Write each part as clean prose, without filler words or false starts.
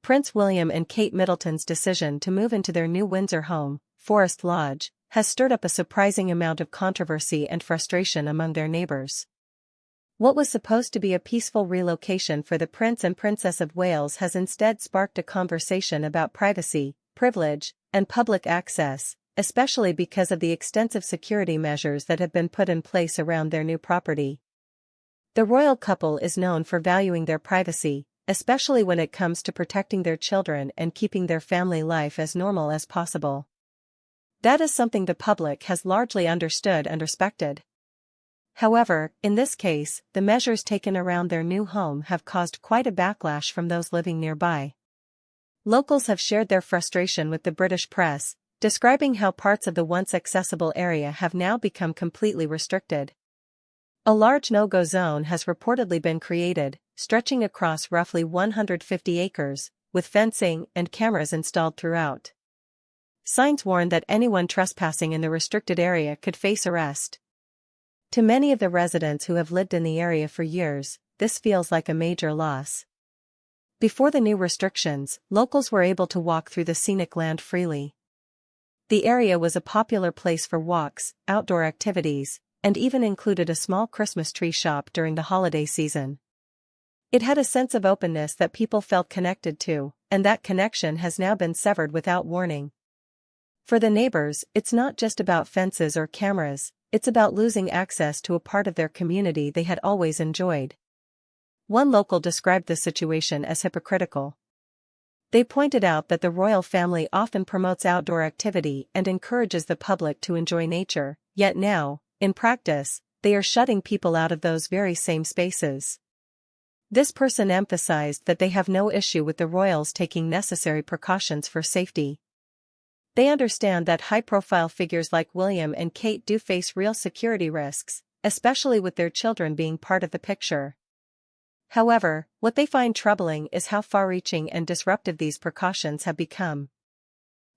Prince William and Kate Middleton's decision to move into their new Windsor home, Forest Lodge, has stirred up a surprising amount of controversy and frustration among their neighbours. What was supposed to be a peaceful relocation for the Prince and Princess of Wales has instead sparked a conversation about privacy, privilege, and public access, especially because of the extensive security measures that have been put in place around their new property. The royal couple is known for valuing their privacy, especially when it comes to protecting their children and keeping their family life as normal as possible. That is something the public has largely understood and respected. However, in this case, the measures taken around their new home have caused quite a backlash from those living nearby. Locals have shared their frustration with the British press, describing how parts of the once accessible area have now become completely restricted. A large no-go zone has reportedly been created, stretching across roughly 150 acres, with fencing and cameras installed throughout. Signs warn that anyone trespassing in the restricted area could face arrest. To many of the residents who have lived in the area for years, this feels like a major loss. Before the new restrictions, locals were able to walk through the scenic land freely. The area was a popular place for walks, outdoor activities, and even included a small Christmas tree shop during the holiday season. It had a sense of openness that people felt connected to, and that connection has now been severed without warning. For the neighbors, it's not just about fences or cameras, it's about losing access to a part of their community they had always enjoyed. One local described the situation as hypocritical. They pointed out that the royal family often promotes outdoor activity and encourages the public to enjoy nature, yet now, in practice, they are shutting people out of those very same spaces. This person emphasized that they have no issue with the royals taking necessary precautions for safety. They understand that high-profile figures like William and Kate do face real security risks, especially with their children being part of the picture. However, what they find troubling is how far-reaching and disruptive these precautions have become.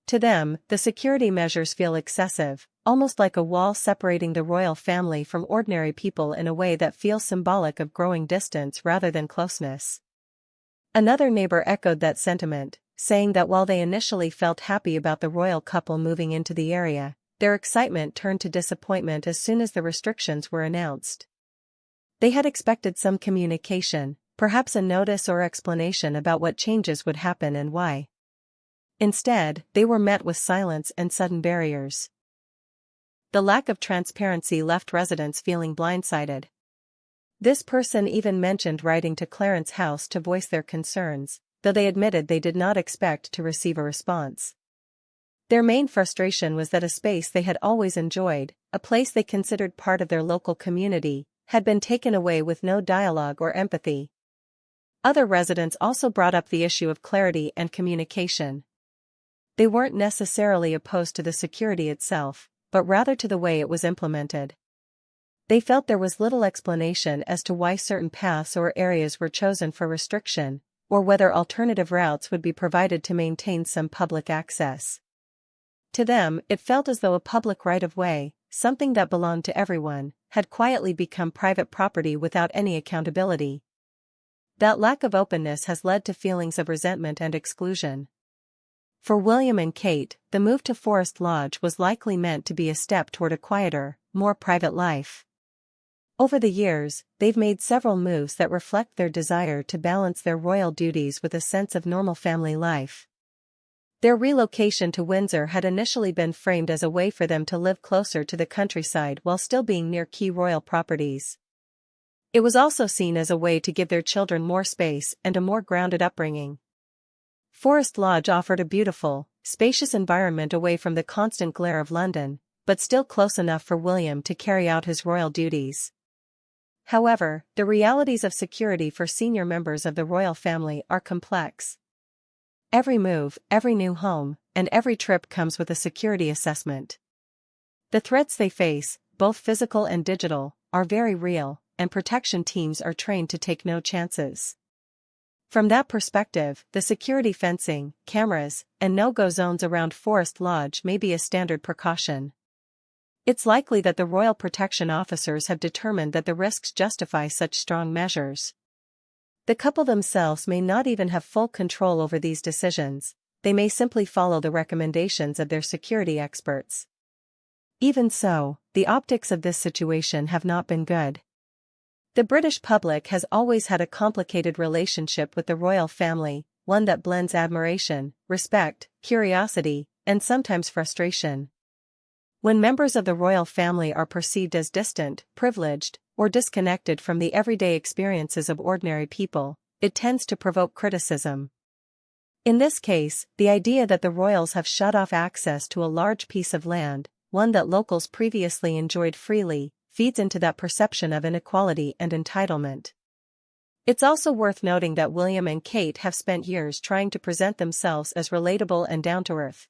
To them, the security measures feel excessive, almost like a wall separating the royal family from ordinary people in a way that feels symbolic of growing distance rather than closeness. Another neighbor echoed that sentiment, saying that while they initially felt happy about the royal couple moving into the area, their excitement turned to disappointment as soon as the restrictions were announced. They had expected some communication, perhaps a notice or explanation about what changes would happen and why. Instead, they were met with silence and sudden barriers. The lack of transparency left residents feeling blindsided. This person even mentioned writing to Clarence House to voice their concerns, though they admitted they did not expect to receive a response. Their main frustration was that a space they had always enjoyed, a place they considered part of their local community, had been taken away with no dialogue or empathy. Other residents also brought up the issue of clarity and communication. They weren't necessarily opposed to the security itself, but rather to the way it was implemented. They felt there was little explanation as to why certain paths or areas were chosen for restriction, or whether alternative routes would be provided to maintain some public access. To them, it felt as though a public right-of-way, something that belonged to everyone, had quietly become private property without any accountability. That lack of openness has led to feelings of resentment and exclusion. For William and Kate, the move to Forest Lodge was likely meant to be a step toward a quieter, more private life. Over the years, they've made several moves that reflect their desire to balance their royal duties with a sense of normal family life. Their relocation to Windsor had initially been framed as a way for them to live closer to the countryside while still being near key royal properties. It was also seen as a way to give their children more space and a more grounded upbringing. Forest Lodge offered a beautiful, spacious environment away from the constant glare of London, but still close enough for William to carry out his royal duties. However, the realities of security for senior members of the royal family are complex. Every move, every new home, and every trip comes with a security assessment. The threats they face, both physical and digital, are very real, and protection teams are trained to take no chances. From that perspective, the security fencing, cameras, and no-go zones around Forest Lodge may be a standard precaution. It's likely that the royal protection officers have determined that the risks justify such strong measures. The couple themselves may not even have full control over these decisions, they may simply follow the recommendations of their security experts. Even so, the optics of this situation have not been good. The British public has always had a complicated relationship with the royal family, one that blends admiration, respect, curiosity, and sometimes frustration. When members of the royal family are perceived as distant, privileged, or disconnected from the everyday experiences of ordinary people, it tends to provoke criticism. In this case, the idea that the royals have shut off access to a large piece of land, one that locals previously enjoyed freely, feeds into that perception of inequality and entitlement. It's also worth noting that William and Kate have spent years trying to present themselves as relatable and down-to-earth,